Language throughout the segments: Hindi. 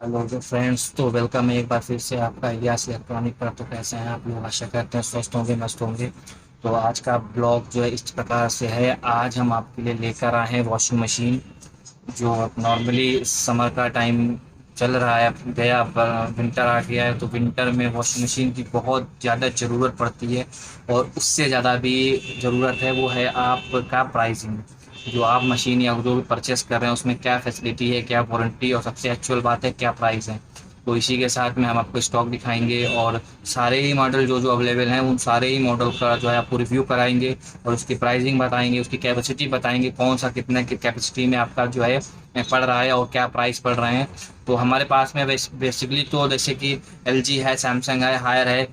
हेलो जो फ्रेंड्स, तो वेलकम है एक बार फिर से आपका इलियास इलेक्ट्रॉनिक पर। तो कैसे हैं आप लोग? आशा करते हैं स्वस्थ होंगे, मस्त होंगे। तो आज का ब्लॉग जो है इस प्रकार से है। आज हम आपके लिए लेकर आए हैं वॉशिंग मशीन। जो नॉर्मली समर का टाइम चल रहा है, अब गया विंटर आ गया है, तो विंटर में वॉशिंग मशीन की बहुत ज़्यादा ज़रूरत पड़ती है। और उससे ज़्यादा भी ज़रूरत है वो है आपका प्राइसिंग। जो आप मशीन या जो भी परचेस कर रहे हैं उसमें क्या फैसिलिटी है, क्या वारंटी, और सबसे एक्चुअल बात है क्या प्राइस है। तो इसी के साथ में हम आपको स्टॉक दिखाएंगे और सारे ही मॉडल जो जो अवेलेबल हैं उन सारे ही मॉडल का जो है आपको रिव्यू कराएंगे और उसकी प्राइसिंग बताएंगे, उसकी कैपेसिटी बताएंगे, कौन सा कितने की कैपेसिटी में आपका जो है पड़ रहा है और क्या प्राइस पड़ रहे हैं। तो हमारे पास में बेसिकली तो जैसे कि एलजी है, सैमसंग है, हायर है,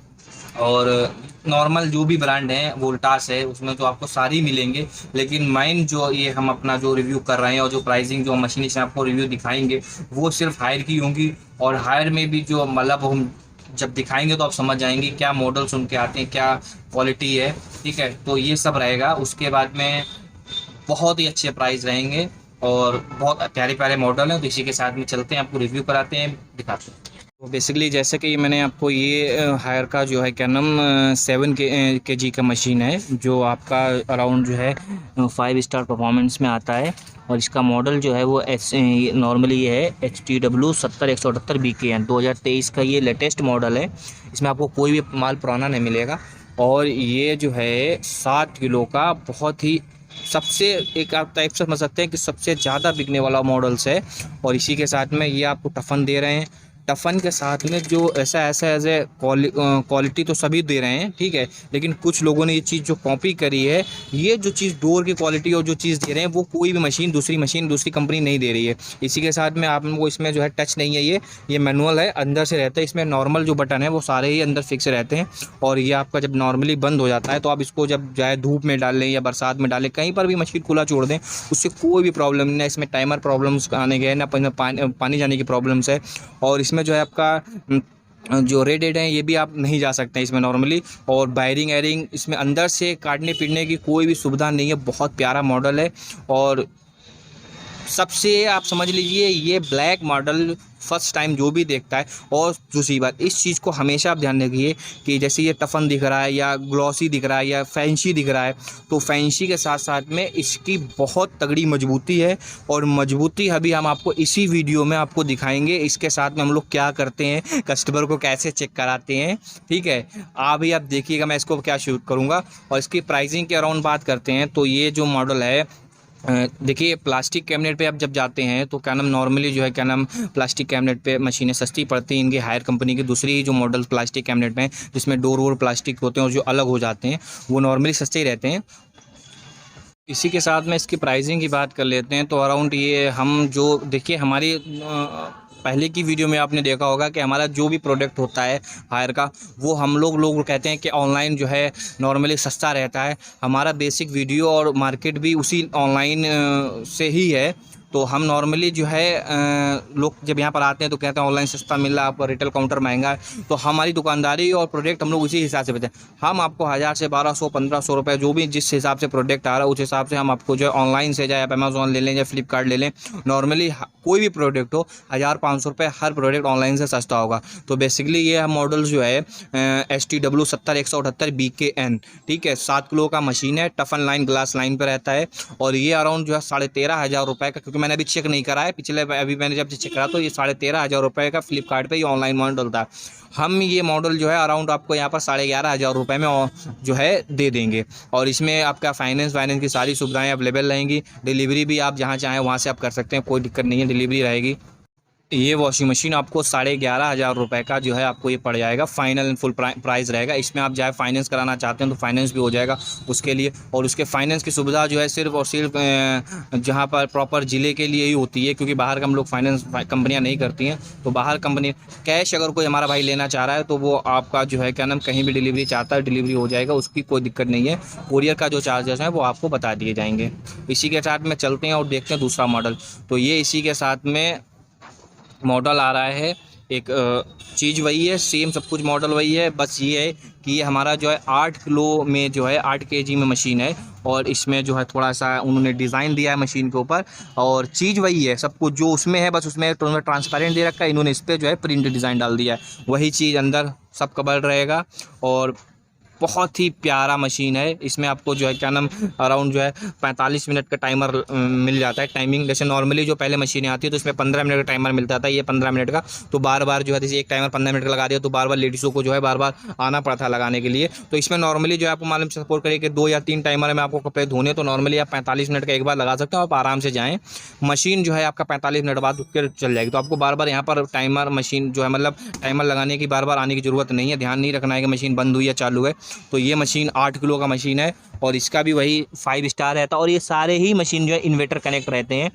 और नॉर्मल जो भी ब्रांड है, वोल्टास है, उसमें तो आपको सारी मिलेंगे। लेकिन मेन जो ये हम अपना जो रिव्यू कर रहे हैं और जो प्राइसिंग जो मशीन से आपको रिव्यू दिखाएंगे वो सिर्फ हायर की होंगी। और हायर में भी जो मतलब हम जब दिखाएंगे तो आप समझ जाएंगे क्या मॉडल्स उनके आते हैं, क्या क्वालिटी है। ठीक है, तो ये सब रहेगा। उसके बाद में बहुत ही अच्छे प्राइस रहेंगे और बहुत प्यारे प्यारे मॉडल हैं। तो इसी के साथ में चलते हैं, आपको रिव्यू कराते हैं, दिखाते हैं। तो बेसिकली जैसे कि मैंने आपको ये हायर का जो है क्या नाम 7 के जी का मशीन है, जो आपका अराउंड जो है 5 स्टार परफॉर्मेंस में आता है। और इसका मॉडल जो है वो नॉर्मली ये है HTW 70 178 BKN 2023 का ये लेटेस्ट मॉडल है। इसमें आपको कोई भी माल पुराना नहीं मिलेगा। और ये जो है 7 किलो का बहुत ही सबसे एक आप टाइप से समझ सकते हैं कि सबसे ज़्यादा बिकने वाला मॉडल्स है। और इसी के साथ में ये आपको टफन दे रहे हैं। टफन के साथ में जो ऐसा ऐसा एज ए क्वालिटी तो सभी दे रहे हैं, ठीक है, लेकिन कुछ लोगों ने ये चीज़ जो कॉपी करी है, ये जो चीज़ डोर की क्वालिटी और जो चीज़ दे रहे हैं वो कोई भी मशीन दूसरी कंपनी नहीं दे रही है। इसी के साथ में आप लोगों को इसमें जो है टच नहीं है, ये मैनुअल है, अंदर से रहता है। इसमें नॉर्मल जो बटन है वो सारे ही अंदर फिक्स रहते हैं। और ये आपका जब नॉर्मली बंद हो जाता है तो आप इसको जब चाहे धूप में डाल लें या बरसात में डालें, कहीं पर भी मशीन खुला छोड़ दें, उससे कोई भी प्रॉब्लम नहीं है। इसमें टाइमर प्रॉब्लम्स आने गए ना, पानी जाने की प्रॉब्लम्स है। और इसमें जो है आपका जो रेड एड है ये भी आप नहीं जा सकते हैं इसमें नॉर्मली। और वायरिंग एयरिंग इसमें अंदर से काटने पीटने की कोई भी सुविधा नहीं है। बहुत प्यारा मॉडल है। और सबसे आप समझ लीजिए ये ब्लैक मॉडल फर्स्ट टाइम जो भी देखता है। और दूसरी बात, इस चीज़ को हमेशा आप ध्यान रखिए कि जैसे ये टफन दिख रहा है या ग्लॉसी दिख रहा है या फैंसी दिख रहा है, तो फैंसी के साथ साथ में इसकी बहुत तगड़ी मजबूती है। और मजबूती अभी हम आपको इसी वीडियो में आपको दिखाएंगे। इसके साथ में हम लोग क्या करते हैं, कस्टमर को कैसे चेक कराते हैं, ठीक है। आप देखिएगा मैं इसको क्या शूट करूँगा। और इसकी प्राइसिंग के अराउंड बात करते हैं तो ये जो मॉडल है, देखिए प्लास्टिक कैबिनेट पे आप जब जाते हैं तो क्या नाम नॉर्मली जो है क्या नाम प्लास्टिक कैबिनेट पे मशीनें सस्ती पड़ती हैं इनकी हायर कंपनी की। दूसरी जो मॉडल प्लास्टिक कैबिनेट में जिसमें डोर वोर प्लास्टिक होते हैं और जो अलग हो जाते हैं वो नॉर्मली सस्ते ही रहते हैं। इसी के साथ में इसकी प्राइसिंग की बात कर लेते हैं। तो अराउंड ये हम जो देखिए हमारी पहले की वीडियो में आपने देखा होगा कि हमारा जो भी प्रोडक्ट होता है हायर का, वो हम लोग कहते हैं कि ऑनलाइन जो है नॉर्मली सस्ता रहता है। हमारा बेसिक वीडियो और मार्केट भी उसी ऑनलाइन से ही है। तो हम नॉर्मली जो है लोग जब यहाँ पर आते हैं तो कहते हैं ऑनलाइन सस्ता मिल रहा है, आपको रिटेल काउंटर महंगा है। तो हमारी दुकानदारी और प्रोडक्ट हम लोग उसी हिसाब से बताते हैं। हम आपको 1000 से 1200 1500 रुपये जो भी जिस हिसाब से प्रोडक्ट आ रहा है उस हिसाब से हम आपको जो है ऑनलाइन से, चाहे आप अमेजोन ले लें या फ्लिपकार्ट ले लें, नॉर्मली कोई भी प्रोडक्ट हो 1000 500 रुपये हर प्रोडक्ट ऑनलाइन से सस्ता होगा। तो बेसिकली ये मॉडल जो है HTW 70 178 BKN, ठीक है, 7 किलो का मशीन है, टफन लाइन ग्लास लाइन पर रहता है। और ये अराउंड जो है 13,500 रुपये का, क्योंकि मैंने अभी चेक नहीं करा है पिछले, अभी मैंने जब चेक करा तो ये 13,500 रुपये का फ्लिपकार्ट पे ये ऑनलाइन मॉडल था। हम ये मॉडल जो है अराउंड आपको यहाँ पर 11,500 रुपये में जो है दे देंगे। और इसमें आपका फाइनेंस वाइनेंस की सारी सुविधाएं अवेलेबल रहेंगी। डिलीवरी भी आप जहाँ चाहें वहाँ से आप कर सकते हैं, कोई दिक्कत नहीं है, डिलीवरी रहेगी। ये वॉशिंग मशीन आपको 11,500 रुपये का जो है आपको ये पड़ जाएगा। फाइनल एंड फुल प्राइस रहेगा। इसमें आप चाहे फाइनेंस कराना चाहते हैं तो फाइनेंस भी हो जाएगा उसके लिए। और उसके फाइनेंस की सुविधा जो है सिर्फ और सिर्फ जहाँ पर प्रॉपर ज़िले के लिए ही होती है, क्योंकि बाहर का हम लोग फाइनेंस कंपनियाँ नहीं करती हैं। तो बाहर कंपनी कैश अगर कोई हमारा भाई लेना चाह रहा है तो वो आपका जो है क्या नाम कहीं भी डिलीवरी चाहता है डिलीवरी हो जाएगा, उसकी कोई दिक्कत नहीं है। कोरियर का जो चार्जेस हैं वो आपको बता दिए जाएंगे। इसी के साथ में चलते हैं और देखते हैं दूसरा मॉडल। तो ये इसी के साथ में मॉडल आ रहा है। एक चीज़ वही है, सेम सब कुछ मॉडल वही है, बस ये है कि ये हमारा जो है 8 किलो में जो है 8 केजी में मशीन है। और इसमें जो है थोड़ा सा उन्होंने डिज़ाइन दिया है मशीन के ऊपर, और चीज़ वही है सब कुछ जो उसमें है, बस उसमें ट्रांसपेरेंट दे रखा है, इन्होंने इस पर जो है प्रिंट डिज़ाइन डाल दिया है, वही चीज़ अंदर सब कवर रहेगा। और बहुत ही प्यारा मशीन है। इसमें आपको जो है क्या नाम अराउंड जो है 45 मिनट का टाइमर मिल जाता है टाइमिंग। जैसे नॉर्मली जो पहले मशीनें आती है तो इसमें 15 मिनट का टाइमर मिलता था, ये 15 मिनट का। तो बार बार जो है जैसे एक टाइमर 15 मिनट का लगा दिया तो बार बार लेडीज़ों को जो है बार बार आना पड़ा था लगाने के लिए। तो इसमें नॉर्मली जो है आपको मालूम सपोर्ट करिए कि 2 या 3 टाइमर में आपको कपड़े धोने, तो नॉर्मली आप 45 मिनट का एक बार लगा सकते हो, आप आराम से जाएँ। मशीन जो है आपका 45 मिनट बाद रुक कर चल जाएगी, तो आपको बार बार यहाँ पर टाइमर मशीन जो है मतलब टाइमर लगाने की बार बार आने की ज़रूरत नहीं है। ध्यान नहीं रखना है कि मशीन बंद हुई या चालू है। तो ये मशीन 8 किलो का मशीन है और इसका भी वही 5 स्टार रहता है। और ये सारे ही मशीन जो है इन्वर्टर कनेक्ट रहते हैं,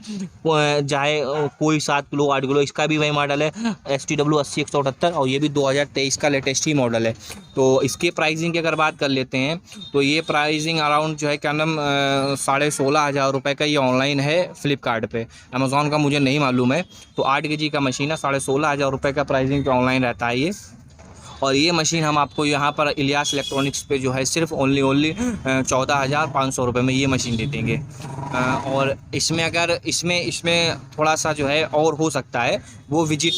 चाहे कोई 7 किलो 8 किलो। इसका भी वही मॉडल है STW 80-178 और ये भी 2023 का लेटेस्ट ही मॉडल है। तो इसके प्राइसिंग की अगर बात कर लेते हैं तो ये प्राइसिंग अराउंड जो है क्या नाम 16,500 रुपये का ये ऑनलाइन है फ्लिपकार्ट पे। अमेज़ॉन का मुझे नहीं मालूम है। तो 8 kg का मशीन है, 16,500 रुपये का प्राइसिंग पे ऑनलाइन रहता है ये। और ये मशीन हम आपको यहाँ पर इलियास इलेक्ट्रॉनिक्स पे जो है सिर्फ ओनली 14,500 रुपये में ये मशीन दे देंगे। और इसमें अगर इसमें थोड़ा सा जो है और हो सकता है, वो विजिट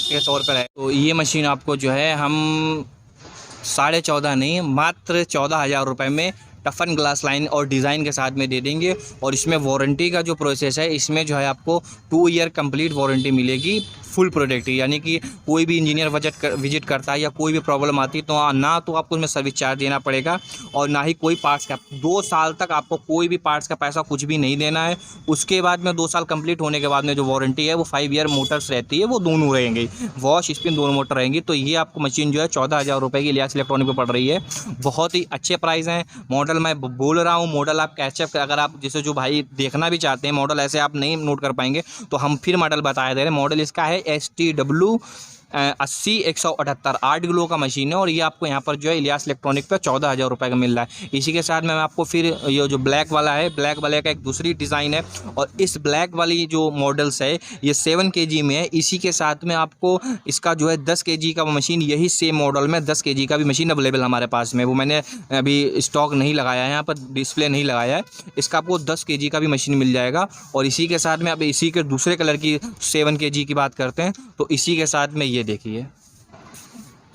के तौर पर है। तो ये मशीन आपको जो है हम 14,500 नहीं, मात्र 14,000 रुपये में टफन ग्लास लाइन और डिज़ाइन के साथ में दे देंगे। और इसमें वारंटी का जो प्रोसेस है, इसमें जो है आपको 2 ईयर कंप्लीट वारंटी मिलेगी फुल प्रोडक्ट की। यानी कि कोई भी इंजीनियर विजिट करता है या कोई भी प्रॉब्लम आती है तो ना तो आपको उसमें सर्विस चार्ज देना पड़ेगा और ना ही कोई पार्ट्स का। 2 साल तक आपको कोई भी पार्ट्स का पैसा कुछ भी नहीं देना है। उसके बाद में 2 साल कंप्लीट होने के बाद में जो वारंटी है वो 5 ईयर मोटर्स रहती है, वो दोनों रहेंगी, वॉश स्पिन दोनों मोटर रहेंगी। तो ये आपको मशीन जो है 14,000 रुपये की इलियास इलेक्ट्रॉनिक पे पड़ रही है। बहुत ही अच्छे प्राइस हैं। मॉडल मैं बोल रहा हूँ, मॉडल आप कैचअप अगर आप जैसे जो भाई देखना भी चाहते हैं मॉडल, ऐसे आप नहीं नोट कर पाएंगे तो हम फिर मॉडल बता दे रहे हैं। मॉडल इसका है STW 80-178 8 किलो का मशीन है। और ये आपको यहाँ पर जो है इलियास इलेक्ट्रॉनिक पे 14,000 रुपये का मिल रहा है। इसी के साथ में मैं आपको फिर ये जो ब्लैक वाला है, ब्लैक वाले का एक दूसरी डिज़ाइन है। और इस ब्लैक वाली जो मॉडल्स है ये 7 kg में है। इसी के साथ में आपको इसका जो है 10 kg का मशीन, यही सेम मॉडल में 10 kg का भी मशीन अवेलेबल हमारे पास में, वो मैंने अभी स्टॉक नहीं लगाया है, यहाँ पर डिस्प्ले नहीं लगाया है। इसका आपको 10 kg का भी मशीन मिल जाएगा। और इसी के साथ में अब इसी के दूसरे कलर की 7 kg की बात करते हैं तो इसी के साथ में ये देखिए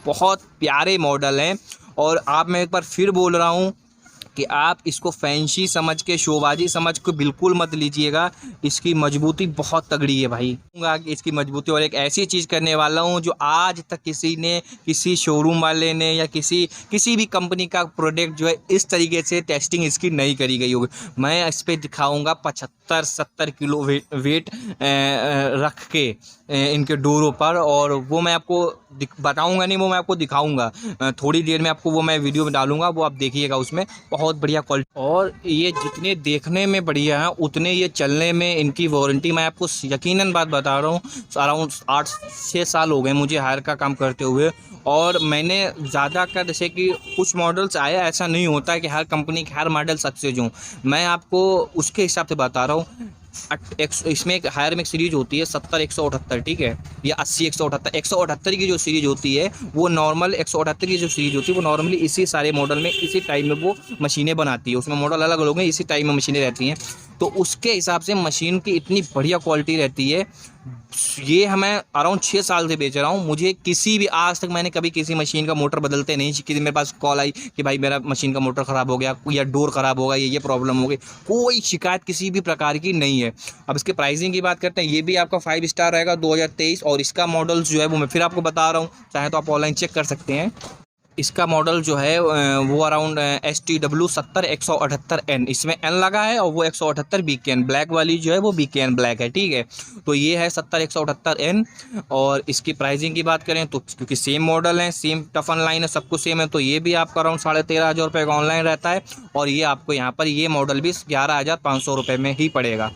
बहुत प्यारे मॉडल हैं। और आप मैं एक बार फिर बोल रहा हूँ कि आप इसको फैंसी समझ के, शोबाजी समझ के बिल्कुल मत लीजिएगा। इसकी मजबूती बहुत तगड़ी है भाई, इसकी मजबूती। और एक ऐसी चीज़ करने वाला हूँ जो आज तक किसी ने, किसी शोरूम वाले ने या किसी भी कंपनी का प्रोडक्ट जो है इस तरीके से टेस्टिंग इसकी नहीं करी गई होगी। मैं इस पर दिखाऊँगा 75-70 किलो वेट रख के इनके डोरों पर, और वो मैं आपको बताऊंगा नहीं, वो मैं आपको दिखाऊंगा थोड़ी देर में। आपको वो मैं वीडियो में डालूंगा, वो आप देखिएगा। उसमें बहुत बढ़िया क्वालिटी, और ये जितने देखने में बढ़िया है उतने ये चलने में, इनकी वारंटी मैं आपको यकीनन बात बता रहा हूँ, अराउंड 8-6 साल हो गए मुझे हायर का काम करते हुए। और मैंने ज़्यादा कर, जैसे कि कुछ मॉडल्स आए, ऐसा नहीं होता है कि हर कंपनी के हर मॉडल सक्सेस हों। मैं आपको उसके हिसाब से बता रहा हूँ। इसमें एक हायर में एक सीरीज होती है 70-178, ठीक है, या 80-178। 178 की जो सीरीज होती है वो नॉर्मल, 178 की जो सीरीज होती है वो नॉर्मली इसी सारे मॉडल में इसी टाइप में वो मशीनें बनाती है। उसमें मॉडल अलग अलग हैं, इसी टाइप में मशीनें रहती हैं। तो उसके हिसाब से मशीन की इतनी बढ़िया क्वालिटी रहती है। ये हमें अराउंड 6 साल से बेच रहा हूँ। मुझे किसी भी, आज तक मैंने कभी किसी मशीन का मोटर बदलते नहीं, किसी मेरे पास कॉल आई कि भाई मेरा मशीन का मोटर ख़राब हो गया या डोर ख़राब होगा, ये प्रॉब्लम हो गई, कोई शिकायत किसी भी प्रकार की नहीं है। अब इसके प्राइसिंग की बात करते हैं, ये भी आपका 5 स्टार रहेगा 2023। और इसका मॉडल्स जो है वो मैं फिर आपको बता रहा हूँ, चाहे तो आप ऑनलाइन चेक कर सकते हैं। इसका मॉडल जो है वो अराउंड STW 70-178N, इसमें N लगा है और वो 178 BKN, ब्लैक वाली जो है वो BKN ब्लैक है, ठीक है। तो ये है 70-178N। और इसकी प्राइसिंग की बात करें तो क्योंकि सेम मॉडल है, सेम टफन लाइन है, सब कुछ सेम है, तो ये भी आपका अराउंड 13,500 रुपये का ऑनलाइन रहता है। और ये आपको यहाँ पर ये मॉडल भी 11,500 रुपये में ही पड़ेगा।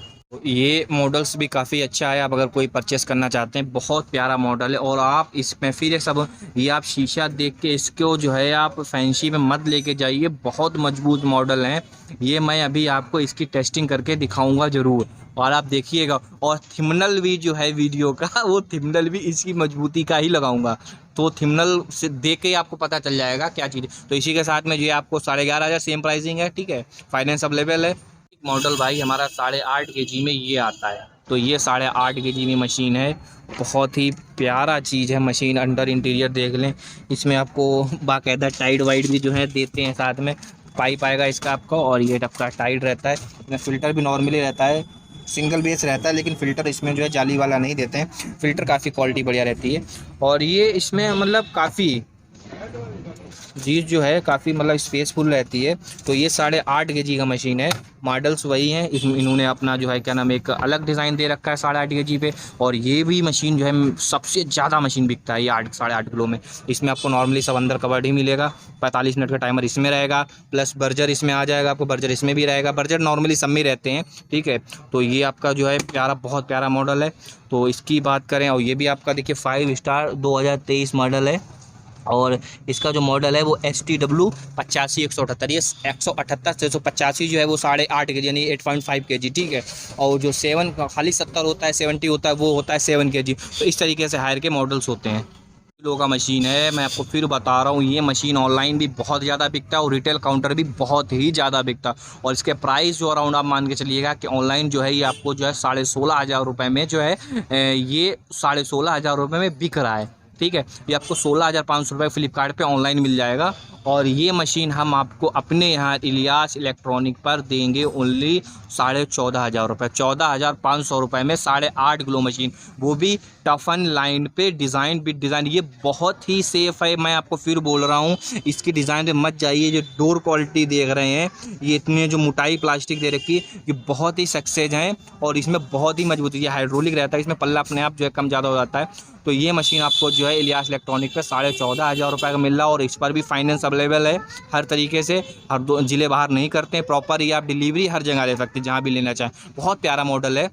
ये मॉडल्स भी काफ़ी अच्छा है, आप अगर कोई परचेस करना चाहते हैं, बहुत प्यारा मॉडल है। और आप इसमें फिर सब ये आप शीशा देख के इसको जो है आप फैंसी में मत लेके जाइए, बहुत मजबूत मॉडल हैं ये। मैं अभी आपको इसकी टेस्टिंग करके दिखाऊंगा ज़रूर, और आप देखिएगा। और थंबनेल भी जो है वीडियो का, वो थंबनेल भी इसकी मजबूती का ही लगाऊंगा। तो थिमनल से देख के ही आपको पता चल जाएगा क्या चीज़ है। तो इसी के साथ में जो है आपको 11,500 सेम प्राइसिंग है, ठीक है, फाइनेंस अवेलेबल है। मॉडल भाई हमारा 8.5 kg में ये आता है। तो ये 8.5 kg में मशीन है, बहुत ही प्यारा चीज़ है मशीन। अंडर इंटीरियर देख लें, इसमें आपको बाकायदा टाइड वाइड भी जो है देते हैं साथ में, पाइप आएगा इसका आपका, और ये आपका टाइट रहता है। इसमें फ़िल्टर भी नॉर्मली रहता है, सिंगल बेस रहता है, लेकिन फ़िल्टर इसमें जो है जाली वाला नहीं देते हैं। फ़िल्टर काफ़ी क्वालिटी बढ़िया रहती है। और ये इसमें मतलब काफ़ी चीज़ जो है काफ़ी मतलब स्पेसफुल रहती है। तो ये 8.5 kg का मशीन है, मॉडल्स वही हैं। इसमें इन्होंने अपना जो है क्या नाम एक अलग डिज़ाइन दे रखा है 8.5 kg पे। और ये भी मशीन जो है सबसे ज़्यादा मशीन बिकता है ये 8.5 किलो में। इसमें आपको नॉर्मली सब अंदर कवर्ड ही मिलेगा, 45 मिनट का टाइमर इसमें रहेगा, प्लस बर्जर इसमें आ जाएगा आपको, बर्जर इसमें भी रहेगा। बर्जर नॉर्मली सब में रहते हैं, ठीक है। तो ये आपका जो है प्यारा, बहुत प्यारा मॉडल है। तो इसकी बात करें, और ये भी आपका देखिए 5 स्टार 2023 मॉडल है। और इसका जो मॉडल है वो STW 85 178, ये 178 685 जो है वो 8.5 kg यानी 8.5 kg, ठीक है। और जो 7 खाली 70 होता है, 70 होता है, वो होता है 7 kg। तो इस तरीके से हायर के मॉडल्स होते हैं। किलो का मशीन है, मैं आपको फिर बता रहा हूँ, ये मशीन ऑनलाइन भी बहुत ज़्यादा बिकता है और रिटेल काउंटर भी बहुत ही ज़्यादा बिकता है। और इसके प्राइस जो अराउंड आप मान के चलिएगा कि ऑनलाइन जो है ये आपको जो है 16,500 रुपये में जो है ये 16,500 रुपये में बिक रहा है, ठीक है। ये आपको 16,500 रुपये फ्लिपकार्ट पे ऑनलाइन मिल जाएगा। और ये मशीन हम आपको अपने यहाँ इलियास इलेक्ट्रॉनिक पर देंगे ओनली 14,500 रुपये, 14,500 रुपये में 8.5 किलो मशीन, वो भी टफन लाइन पे, डिज़ाइन विद डिज़ाइन। ये बहुत ही सेफ़ है, मैं आपको फिर बोल रहा हूँ, इसकी डिज़ाइन पे मत जाइए। जो डोर क्वालिटी देख रहे हैं, ये इतने जो मोटाई प्लास्टिक दे रखी है, ये बहुत ही सक्सेस हैं। और इसमें बहुत ही मजबूती, ये हाइड्रोलिक रहता है, इसमें पल्ला अपने आप जो है कम ज़्यादा हो जाता है। तो ये मशीन आपको जो है इलियास इलेक्ट्रॉनिक पे 14,500 रुपये का मिल रहा है। और इस पर भी फाइनेंस अवेलेबल है हर तरीके से, हर दो ज़िले बाहर नहीं करते हैं, प्रॉपर ये आप डिलीवरी हर जगह ले सकते हैं जहाँ भी लेना चाहें। बहुत प्यारा मॉडल है।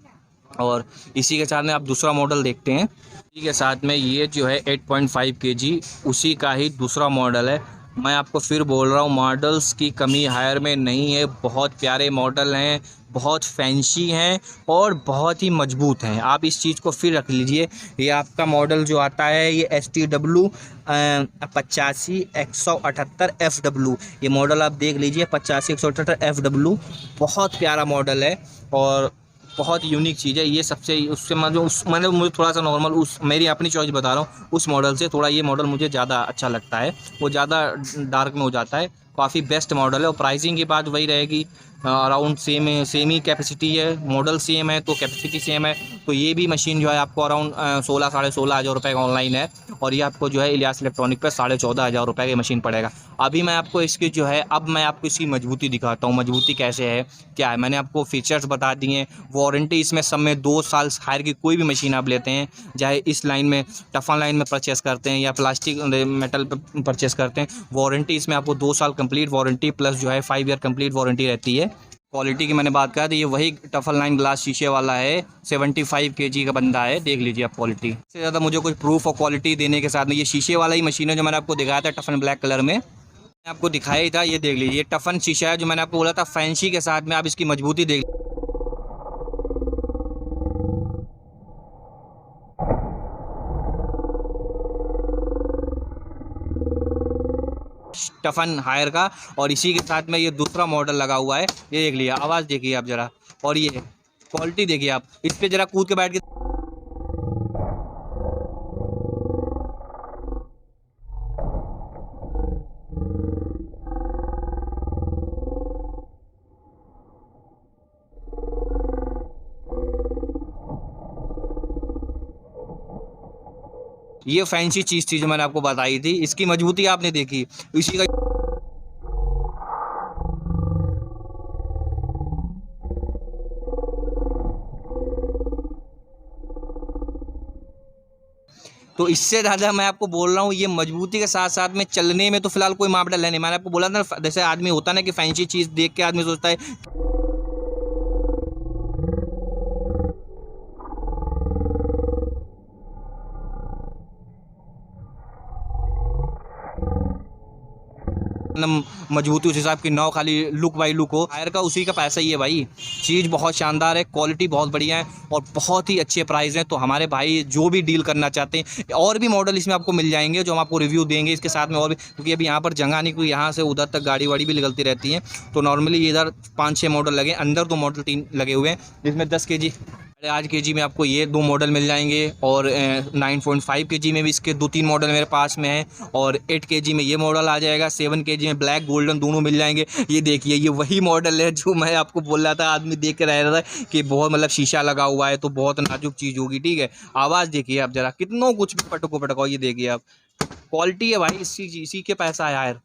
और इसी के साथ में आप दूसरा मॉडल देखते हैं। इसी के साथ में ये जो है 8.5 kg, उसी का ही दूसरा मॉडल है। मैं आपको फिर बोल रहा हूँ, मॉडल्स की कमी हायर में नहीं है, बहुत प्यारे मॉडल हैं, बहुत फैंसी हैं और बहुत ही मजबूत हैं। आप इस चीज़ को फिर रख लीजिए। ये आपका मॉडल जो आता है ये STW 85 178 FW, ये मॉडल आप देख लीजिए, 85 178 FW, बहुत प्यारा मॉडल है और बहुत यूनिक चीज़ है ये। सबसे उससे मैंने मुझे थोड़ा सा नॉर्मल, उस मेरी अपनी चॉइस बता रहा हूँ, उस मॉडल से थोड़ा ये मॉडल मुझे ज़्यादा अच्छा लगता है, वो ज़्यादा डार्क में हो जाता है। काफ़ी बेस्ट मॉडल है। और प्राइसिंग की बात वही रहेगी, अराउंड सेम ही कैपेसिटी है, मॉडल सेम है तो कैपेसिटी सेम है। तो ये भी मशीन जो है आपको अराउंड 16-16,500 रुपये का ऑनलाइन है। और ये आपको जो है इलियास इलेक्ट्रॉनिक पर 14,500 रुपये की मशीन पड़ेगा। अभी मैं आपको इसकी जो है, अब मैं आपको इसकी मजबूती दिखाता हूँ, मजबूती कैसे है क्या है। मैंने आपको फीचर्स बता दिए। वारंटी इसमें सब में 2 साल हायर की कोई भी मशीन आप लेते हैं, चाहे इस लाइन में टफन लाइन में परचेस करते हैं या प्लास्टिक मेटल पर परचेस करते हैं, वारंटी इसमें आपको 2 साल कंप्लीट वारंटी प्लस जो है 5 ईयर कंप्लीट वारंटी रहती है। क्वालिटी की मैंने बात करा तो ये वही टफन लाइन ग्लास शीशे वाला है, 75 kg का बंदा है, देख लीजिए आप क्वालिटी। इससे ज़्यादा मुझे कुछ प्रूफ और क्वालिटी देने के साथ में, ये शीशे वाला ही मशीन है जो मैंने आपको दिखाया था टफन ब्लैक कलर में, मैंने आपको दिखाया ही था। ये देख लीजिए, ये टफन शीशा है जो मैंने आपको बोला था फैंसी के साथ में। आप इसकी मजबूती देख, टफन हायर का। और इसी के साथ में ये दूसरा मॉडल लगा हुआ है, ये देख लिया, आवाज़ देखिए आप ज़रा, और ये क्वालिटी देखिए आप, इस पे ज़रा कूद के बैठ के। ये फैंसी चीज़ थी जो मैंने आपको बताई थी, इसकी मजबूती आपने देखी, इसी का। तो इससे ज़्यादा मैं आपको बोल रहा हूँ, ये मजबूती के साथ साथ में चलने में तो फिलहाल कोई मापदंड है नहीं। मैंने आपको बोला था जैसे आदमी होता ना कि फैंसी चीज़ देख के आदमी सोचता है। मजबूती उस हिसाब की, नौ खाली लुक बाई लुक हो, हायर का उसी का पैसा ही है भाई। चीज़ बहुत शानदार है, क्वालिटी बहुत बढ़िया है और बहुत ही अच्छे प्राइस हैं। तो हमारे भाई जो भी डील करना चाहते हैं, और भी मॉडल इसमें आपको मिल जाएंगे जो हम आपको रिव्यू देंगे इसके साथ में, और भी, क्योंकि अभी यहाँ पर जगह नहीं, क्योंकि यहाँ से उधर तक गाड़ी वाड़ी भी निकलती रहती है। तो नॉर्मली इधर 5-6 मॉडल लगे, अंदर 2 मॉडल 3 लगे हुए हैं, जिसमें 10 kg 8 kg में आपको ये 2 मॉडल मिल जाएंगे, और 9.5 kg में भी इसके 2-3 मॉडल मेरे पास में है, और 8 kg में ये मॉडल आ जाएगा, 7 kg में ब्लैक गोल्डन दोनों मिल जाएंगे। ये देखिए, ये वही मॉडल है जो मैं आपको बोल रहा था, आदमी देख के रह रहा था कि बहुत मतलब शीशा लगा हुआ है तो बहुत नाजुक चीज़ होगी, ठीक है। आवाज़ देखिए आप जरा, कितनों कुछ भी पटको पटको, ये देखिए आप, क्वालिटी है भाई, इसी के पैसा है हायर।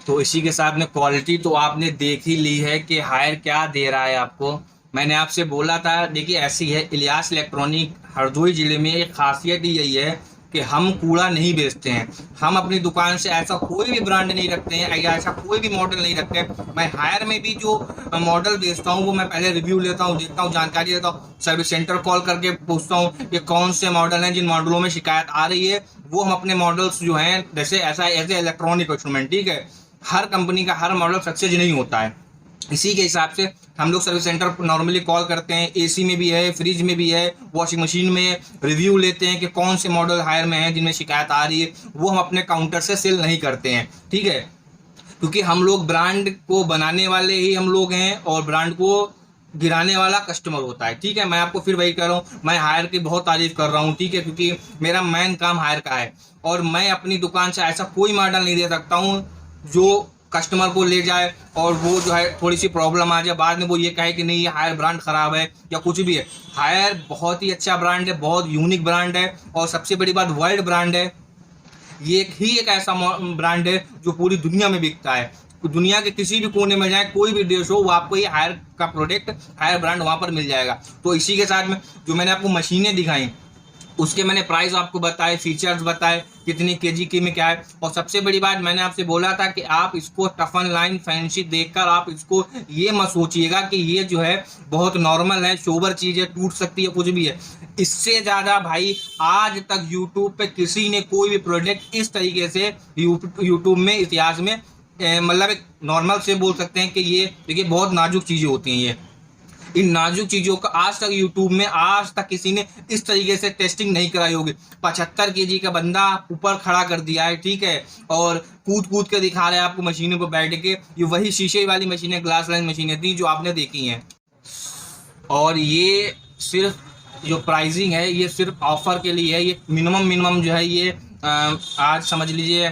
तो इसी के साथ में क्वालिटी तो आपने देख ही ली है कि हायर क्या दे रहा है आपको। मैंने आपसे बोला था, देखिए ऐसी है इलियास इलेक्ट्रॉनिक हरदोई ज़िले में, एक खासियत ही यही है कि हम कूड़ा नहीं बेचते हैं। हम अपनी दुकान से ऐसा कोई भी ब्रांड नहीं रखते हैं या ऐसा कोई भी मॉडल नहीं रखते हैं। मैं हायर में भी जो मॉडल बेचता हूँ वो मैं पहले रिव्यू लेता हूँ, देखता हूँ, जानकारी लेता हूँ, सर्विस सेंटर कॉल करके पूछता हूँ कि कौन से मॉडल हैं, जिन मॉडलों में शिकायत आ रही है वो हम अपने मॉडल्स जो हैं, जैसे ऐसा एज ए इलेक्ट्रॉनिक इंस्ट्रूमेंट, ठीक है, हर कंपनी का हर मॉडल सक्सेस नहीं होता है। इसी के हिसाब से हम लोग सर्विस सेंटर नॉर्मली कॉल करते हैं, एसी में भी है, फ्रिज में भी है, वॉशिंग मशीन में रिव्यू लेते हैं कि कौन से मॉडल हायर में हैं जिनमें शिकायत आ रही है। वो हम अपने काउंटर से सेल नहीं करते हैं, ठीक है, क्योंकि हम लोग ब्रांड को बनाने वाले ही हम लोग हैं और ब्रांड को गिराने वाला कस्टमर होता है, ठीक है। मैं आपको फिर वही कह रहा हूँ, मैं हायर की बहुत तारीफ कर रहा हूँ, ठीक है, क्योंकि मेरा मेन काम हायर का है और मैं अपनी दुकान से ऐसा कोई मॉडल नहीं दे सकता हूँ जो कस्टमर को ले जाए और वो जो है थोड़ी सी प्रॉब्लम आ जाए, बाद में वो ये कहे कि नहीं ये हायर ब्रांड ख़राब है या कुछ भी है। हायर बहुत ही अच्छा ब्रांड है, बहुत यूनिक ब्रांड है और सबसे बड़ी बात वर्ल्ड ब्रांड है। ये एक ऐसा ब्रांड है जो पूरी दुनिया में बिकता है। दुनिया के किसी भी कोने में जाए, कोई भी देश हो, वो आपको ये हायर का प्रोडक्ट, हायर ब्रांड वहाँ पर मिल जाएगा। तो इसी के साथ में जो मैंने आपको मशीनें दिखाई उसके मैंने प्राइस आपको बताए, फीचर्स बताए, कितनी केजी की में क्या है। और सबसे बड़ी बात मैंने आपसे बोला था कि आप इसको टफन लाइन फैंसी देखकर आप इसको ये मत सोचिएगा कि ये जो है बहुत नॉर्मल है, शोबर चीज़ है, टूट सकती है, कुछ भी है। इससे ज़्यादा भाई आज तक यूट्यूब पे किसी ने कोई भी प्रोडक्ट इस तरीके से यूट्यूब में इतिहास में मतलब एक नॉर्मल से बोल सकते हैं कि ये देखिए बहुत नाजुक चीज़ें होती हैं, ये इन नाजुक चीज़ों का आज तक यूट्यूब में आज तक किसी ने इस तरीके से टेस्टिंग नहीं कराई होगी। 75 kg का बंदा ऊपर खड़ा कर दिया है, ठीक है, और कूद कूद के दिखा रहा है आपको मशीनों पर बैठ के। ये वही शीशे वाली मशीनें, ग्लास लाइन मशीनें थी जो आपने देखी हैं। और ये सिर्फ जो प्राइसिंग है ये सिर्फ ऑफर के लिए है। ये मिनिमम जो है ये आज समझ लीजिए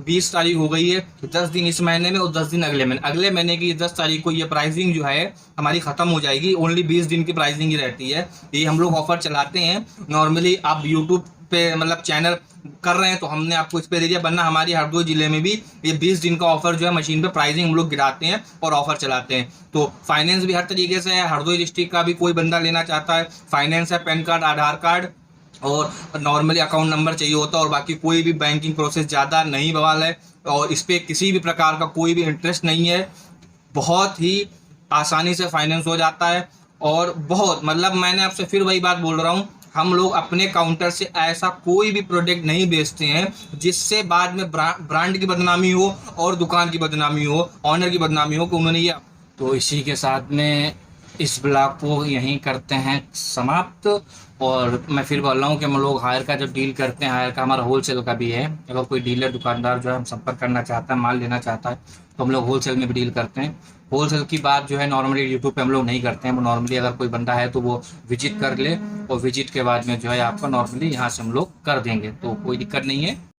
20 तारीख हो गई है, 10 दिन इस महीने में और 10 दिन अगले महीने की 10 तारीख को ये प्राइसिंग जो है हमारी ख़त्म हो जाएगी। ओनली 20 दिन की प्राइसिंग ही रहती है। ये हम लोग ऑफर चलाते हैं नॉर्मली। आप यूट्यूब पे मतलब चैनल कर रहे हैं तो हमने आपको इस पे दे दिया, वरना हमारी हरदोई जिले में भी ये 20 दिन का ऑफर जो है मशीन पे प्राइसिंग हम लोग गिराते हैं और ऑफर चलाते हैं। तो फाइनेंस भी हर तरीके से है। हरदोई डिस्ट्रिक्ट का भी कोई बंदा लेना चाहता है, फाइनेंस है, पैन कार्ड, आधार कार्ड और नॉर्मली अकाउंट नंबर चाहिए होता है, और बाकी कोई भी बैंकिंग प्रोसेस ज़्यादा नहीं बवाल है और इस पर किसी भी प्रकार का कोई भी इंटरेस्ट नहीं है। बहुत ही आसानी से फाइनेंस हो जाता है और बहुत मतलब मैंने आपसे फिर वही बात बोल रहा हूँ, हम लोग अपने काउंटर से ऐसा कोई भी प्रोडक्ट नहीं बेचते हैं जिससे बाद में ब्रांड की बदनामी हो और दुकान की बदनामी हो, ऑनर की बदनामी हो कि उन्होंने ये। तो इसी के साथ में इस ब्लॉग को यहीं करते हैं समाप्त। और मैं फिर बोल रहा हूँ कि हम लोग हायर का जो डील करते हैं, हायर का हमारा होलसेल का भी है। अगर कोई डीलर दुकानदार जो है हम संपर्क करना चाहता है, माल लेना चाहता है, तो हम लोग होलसेल में भी डील करते हैं। होलसेल की बात जो है नॉर्मली यूट्यूब पे हम लोग नहीं करते हैं। वो नॉर्मली अगर कोई बंदा है तो वो विजिट कर ले और विजिट के बाद में जो है आपको नॉर्मली यहाँ से हम लोग कर देंगे, तो कोई दिक्कत नहीं है।